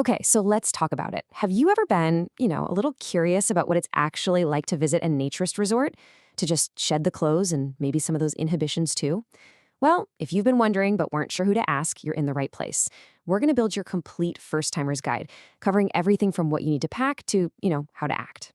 Okay, so let's talk about it. Have you ever been, a little curious about what it's actually like to visit a naturist resort? To just shed the clothes and maybe some of those inhibitions too? Well, if you've been wondering but weren't sure who to ask, you're in the right place. We're going to build your complete first-timer's guide, covering everything from what you need to pack to, how to act.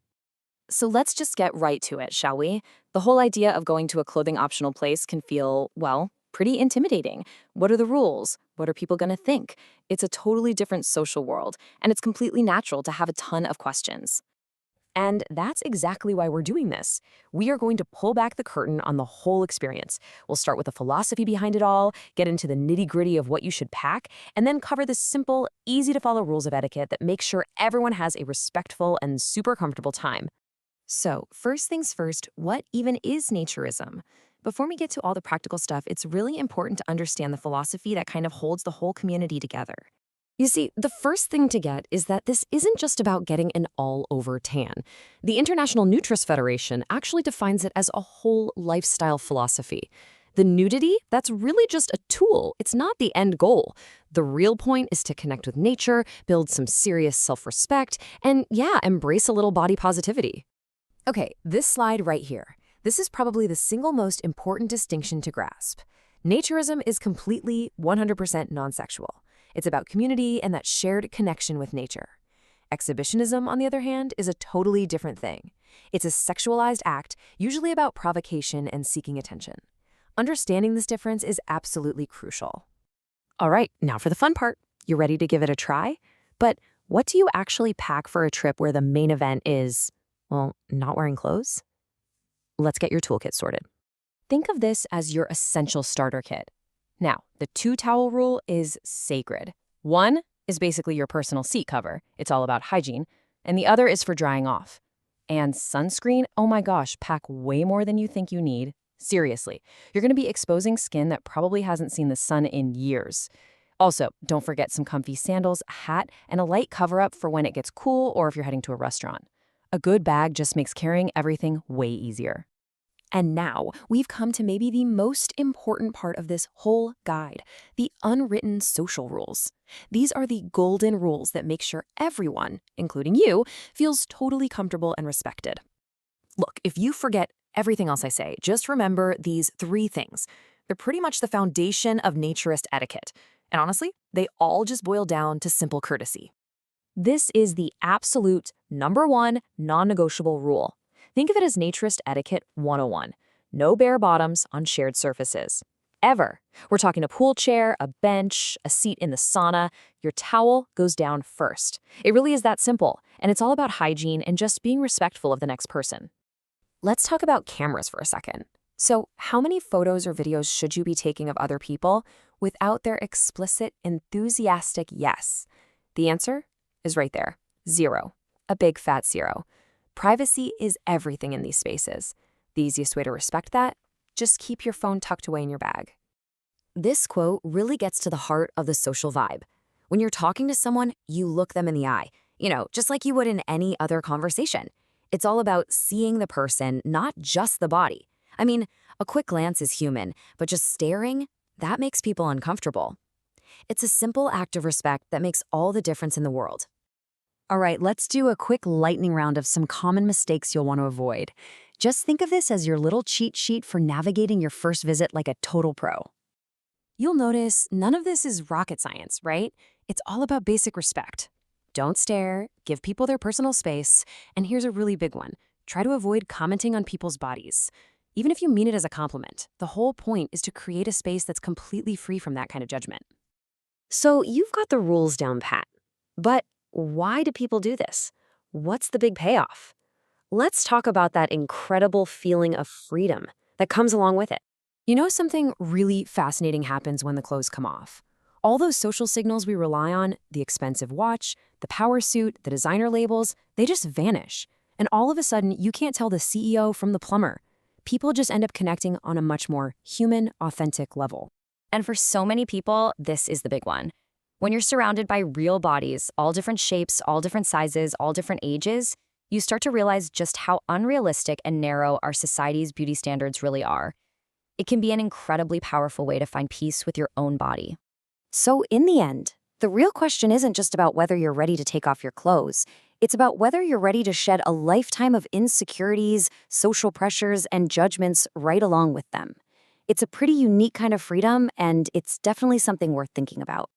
So let's just get right to it, shall we? The whole idea of going to a clothing optional place can feel, well, pretty intimidating. What are the rules? What are people going to think? It's a totally different social world, and it's completely natural to have a ton of questions. And that's exactly why we're doing this. We are going to pull back the curtain on the whole experience. We'll start with the philosophy behind it all, get into the nitty-gritty of what you should pack, and then cover the simple, easy-to-follow rules of etiquette that make sure everyone has a respectful and super comfortable time. So, first things first, what even is naturism? Before we get to all the practical stuff, it's really important to understand the philosophy that kind of holds the whole community together. You see, the first thing to get is that this isn't just about getting an all-over tan. The International Nutrist Federation actually defines it as a whole lifestyle philosophy. The nudity, that's really just a tool. It's not the end goal. The real point is to connect with nature, build some serious self-respect, and embrace a little body positivity. Okay, this slide right here. This is probably the single most important distinction to grasp. Naturism is completely 100% non-sexual. It's about community and that shared connection with nature. Exhibitionism, on the other hand, is a totally different thing. It's a sexualized act, usually about provocation and seeking attention. Understanding this difference is absolutely crucial. All right, now for the fun part. You ready to give it a try? But what do you actually pack for a trip where the main event is, well, not wearing clothes? Let's get your toolkit sorted. Think of this as your essential starter kit. Now, the two-towel rule is sacred. One is basically your personal seat cover. It's all about hygiene. And the other is for drying off. And sunscreen, oh my gosh, pack way more than you think you need. Seriously, you're going to be exposing skin that probably hasn't seen the sun in years. Also, don't forget some comfy sandals, a hat, and a light cover-up for when it gets cool or if you're heading to a restaurant. A good bag just makes carrying everything way easier. And now, we've come to maybe the most important part of this whole guide, the unwritten social rules. These are the golden rules that make sure everyone, including you, feels totally comfortable and respected. Look, if you forget everything else I say, just remember these three things. They're pretty much the foundation of naturist etiquette. And honestly, they all just boil down to simple courtesy. This is the absolute number one non-negotiable rule. Think of it as Naturist Etiquette 101. No bare bottoms on shared surfaces. Ever. We're talking a pool chair, a bench, a seat in the sauna. Your towel goes down first. It really is that simple, and it's all about hygiene and just being respectful of the next person. Let's talk about cameras for a second. So, how many photos or videos should you be taking of other people without their explicit, enthusiastic yes? The answer is right there. 0. A big fat 0. Privacy is everything in these spaces. The easiest way to respect that? Just keep your phone tucked away in your bag. This quote really gets to the heart of the social vibe. When you're talking to someone, you look them in the eye, just like you would in any other conversation. It's all about seeing the person, not just the body. I mean, a quick glance is human, but just staring, that makes people uncomfortable. It's a simple act of respect that makes all the difference in the world. All right, let's do a quick lightning round of some common mistakes you'll want to avoid. Just think of this as your little cheat sheet for navigating your first visit like a total pro. You'll notice none of this is rocket science, right? It's all about basic respect. Don't stare, give people their personal space, and here's a really big one. Try to avoid commenting on people's bodies. Even if you mean it as a compliment, the whole point is to create a space that's completely free from that kind of judgment. So you've got the rules down pat. But why do people do this? What's the big payoff? Let's talk about that incredible feeling of freedom that comes along with it. Something really fascinating happens when the clothes come off. All those social signals we rely on, the expensive watch, the power suit, the designer labels, they just vanish. And all of a sudden, you can't tell the CEO from the plumber. People just end up connecting on a much more human, authentic level. And for so many people, this is the big one. When you're surrounded by real bodies, all different shapes, all different sizes, all different ages, you start to realize just how unrealistic and narrow our society's beauty standards really are. It can be an incredibly powerful way to find peace with your own body. So in the end, The real question isn't just about whether you're ready to take off your clothes. It's about whether you're ready to shed a lifetime of insecurities, social pressures, and judgments right along with them. It's a pretty unique kind of freedom, and it's definitely something worth thinking about.